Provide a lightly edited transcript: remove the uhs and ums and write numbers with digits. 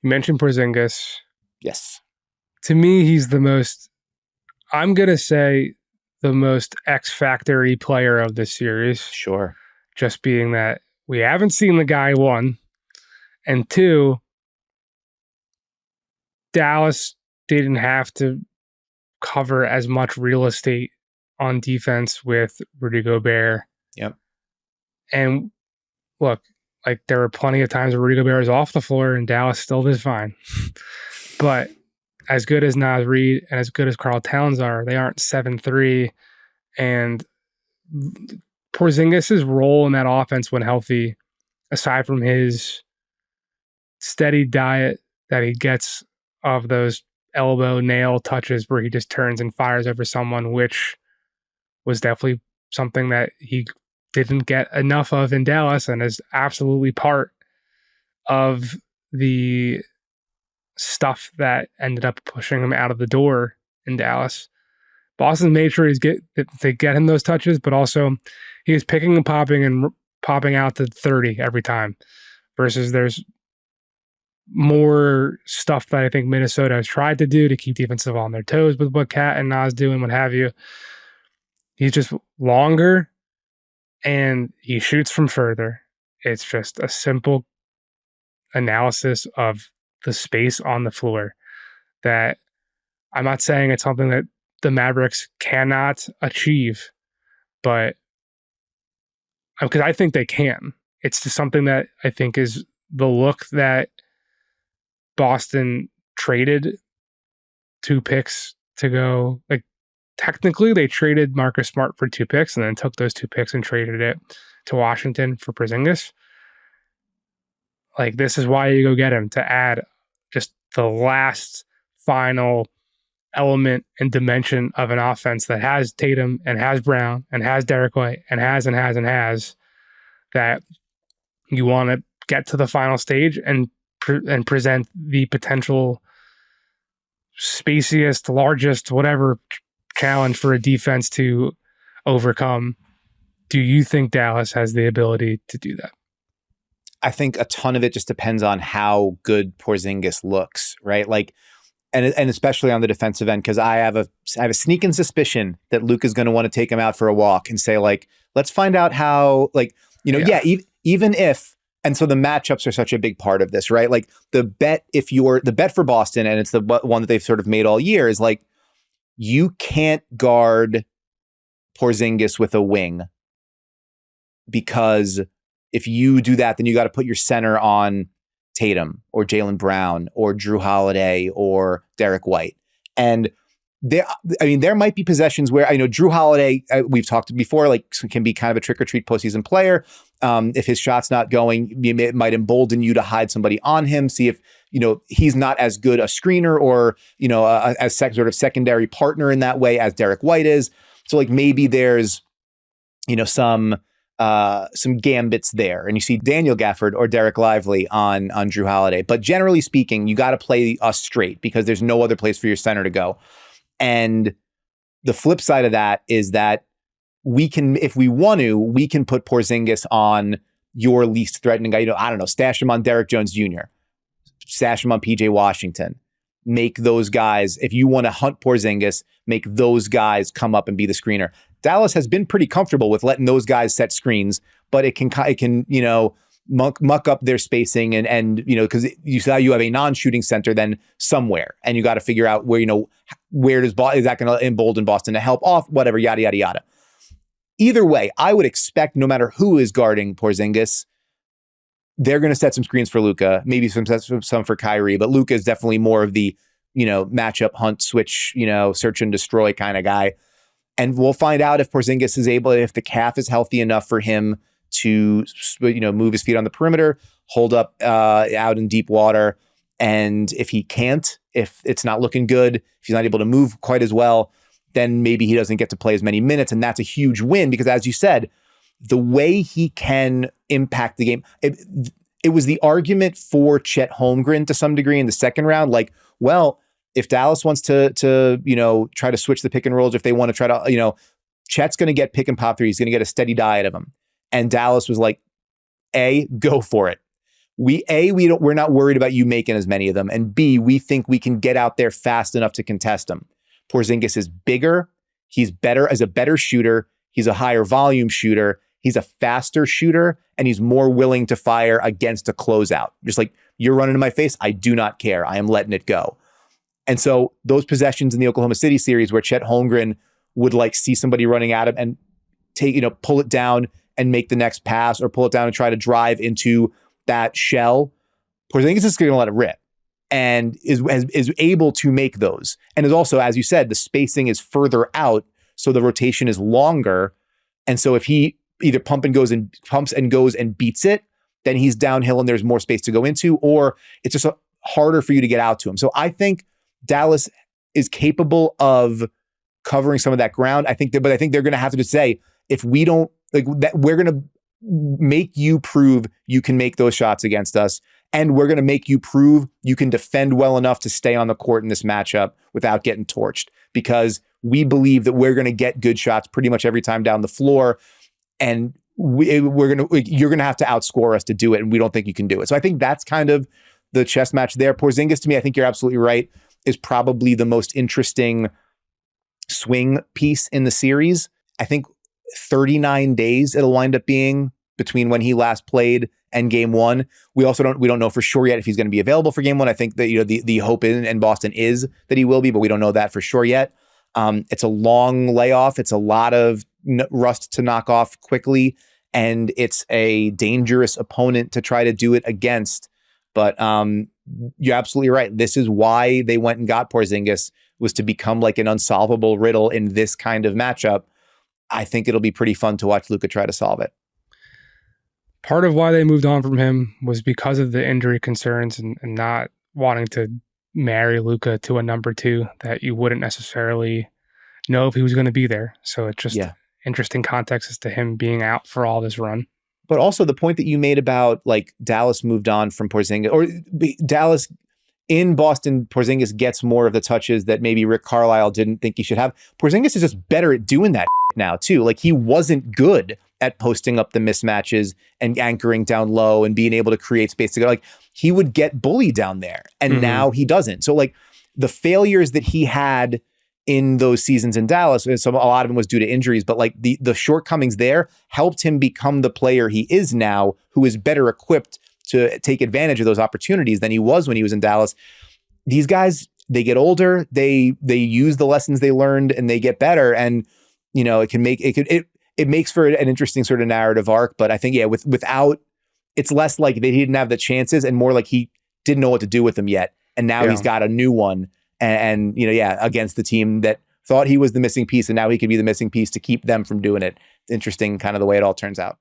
You mentioned Porzingis. Yes. To me, he's I'm going to say, the most X-factor-y player of this series. Sure. Just being that we haven't seen the guy, one. And two, Dallas didn't have to cover as much real estate on defense with Rudy Gobert. Yep. And look, like there were plenty of times where Rudy Gobert was off the floor and Dallas still did fine. But as good as Naz Reid and as good as Karl Towns are, they aren't 7-3. And Porzingis' role in that offense when healthy, aside from his steady diet that he gets of those elbow nail touches where he just turns and fires over someone, which was definitely something that he didn't get enough of in Dallas and is absolutely part of the stuff that ended up pushing him out of the door in Dallas. Boston made sure they get him those touches, but also he was picking and popping out to 30 every time, versus there's more stuff that I think Minnesota has tried to do to keep defensive on their toes with what Cat and Nas do and what have you. He's just longer and he shoots from further. It's just a simple analysis of the space on the floor that I'm not saying it's something that the Mavericks cannot achieve, but because I think they can. It's just something that I think is the look that Boston traded 2 picks to go. Like, technically, they traded Marcus Smart for 2 picks and then took those 2 picks and traded it to Washington for Porzingis. Like, this is why you go get him, to add just the last final element and dimension of an offense that has Tatum and has Brown and has Derek White and has that you want to get to the final stage and present the potential spaciest, largest, whatever challenge for a defense to overcome. Do you think Dallas has the ability to do that? I think a ton of it just depends on how good Porzingis looks, right? Like, and especially on the defensive end, because I have a sneaking suspicion that Luke is going to want to take him out for a walk and say, like, let's find out how, like, even if, and so the matchups are such a big part of this, right? Like the bet for Boston, and it's the one that they've sort of made all year, is like, you can't guard Porzingis with a wing, because if you do that, then you got to put your center on Tatum or Jaylen Brown or Drew Holiday or Derek White. And there might be possessions where, I know Drew Holiday, we've talked before, like, can be kind of a trick or treat postseason player. If his shot's not going, it might embolden you to hide somebody on him. See if, he's not as good a screener or, as sort of secondary partner in that way as Derek White is. So like maybe there's, some gambits there, and you see Daniel Gafford or Derek Lively on Drew Holiday. But generally speaking, you got to play us straight because there's no other place for your center to go. And the flip side of that is that we can, if we want to, we can put Porzingis on your least threatening guy. I don't know, stash him on Derek Jones Jr., stash him on PJ Washington. Make those guys, if you want to hunt Porzingis, make those guys come up and be the screener. Dallas has been pretty comfortable with letting those guys set screens, but it can muck up their spacing and because you have a non-shooting center then somewhere, and you got to figure out where is that going to embolden Boston to help off, whatever, yada yada yada. Either way, I would expect no matter who is guarding Porzingis, they're going to set some screens for Luka, maybe some for Kyrie, but Luka is definitely more of the matchup hunt, switch, search and destroy kind of guy. And we'll find out if Porzingis is able, if the calf is healthy enough for him to, move his feet on the perimeter, hold up out in deep water. And if he can't, if it's not looking good, if he's not able to move quite as well, then maybe he doesn't get to play as many minutes. And that's a huge win because, as you said, the way he can impact the game, it was the argument for Chet Holmgren to some degree in the second round. Like, well, if Dallas wants to try to switch the pick and rolls, if they want to try to, Chet's going to get pick and pop threes. He's going to get a steady diet of them. And Dallas was like, go for it. we're not worried about you making as many of them. And B, we think we can get out there fast enough to contest them. Porzingis is bigger. He's better as a better shooter. He's a higher volume shooter. He's a faster shooter, and he's more willing to fire against a closeout. Just like, you're running in my face, I do not care. I am letting it go. And so those possessions in the Oklahoma City series where Chet Holmgren would like see somebody running at him and pull it down and make the next pass, or pull it down and try to drive into that shell, Porzingis is going to let it rip and is able to make those. And is also, as you said, the spacing is further out, so the rotation is longer. And so if he either pumps and goes and beats it, then he's downhill and there's more space to go into, or it's just harder for you to get out to him. So I think Dallas is capable of covering some of that ground. But I think they're going to have to just say, if we don't like that, we're going to make you prove you can make those shots against us. And we're going to make you prove you can defend well enough to stay on the court in this matchup without getting torched, because we believe that we're going to get good shots pretty much every time down the floor. And you're going to have to outscore us to do it. And we don't think you can do it. So I think that's kind of the chess match there. Porzingis, to me, I think you're absolutely right, is probably the most interesting swing piece in the series. I think 39 days it'll wind up being between when he last played and game one. We don't know for sure yet if he's going to be available for game one. I think that, the hope in Boston is that he will be, but we don't know that for sure yet. It's a long layoff. It's a lot of rust to knock off quickly, and it's a dangerous opponent to try to do it against. But you're absolutely right. This is why they went and got Porzingis, was to become like an unsolvable riddle in this kind of matchup. I think it'll be pretty fun to watch Luka try to solve it. Part of why they moved on from him was because of the injury concerns and not wanting to marry Luka to a number two that you wouldn't necessarily know if he was going to be there. So it's just interesting context as to him being out for all this run. But also the point that you made about like Dallas moved on from Porzingis, or Dallas in Boston, Porzingis gets more of the touches that maybe Rick Carlisle didn't think he should have. Porzingis is just better at doing that now too. Like, he wasn't good at posting up the mismatches and anchoring down low and being able to create space to go. Like, he would get bullied down there, and now he doesn't. So like, the failures that he had in those seasons in Dallas, a lot of them was due to injuries, but like the shortcomings there helped him become the player he is now, who is better equipped to take advantage of those opportunities than he was when he was in Dallas. These guys, they get older, they use the lessons they learned, and they get better. And, it makes for an interesting sort of narrative arc. But I think, without, it's less like they didn't have the chances and more like he didn't know what to do with them yet. And now he's got a new one. And against the team that thought he was the missing piece, and now he could be the missing piece to keep them from doing it. It's interesting kind of the way it all turns out.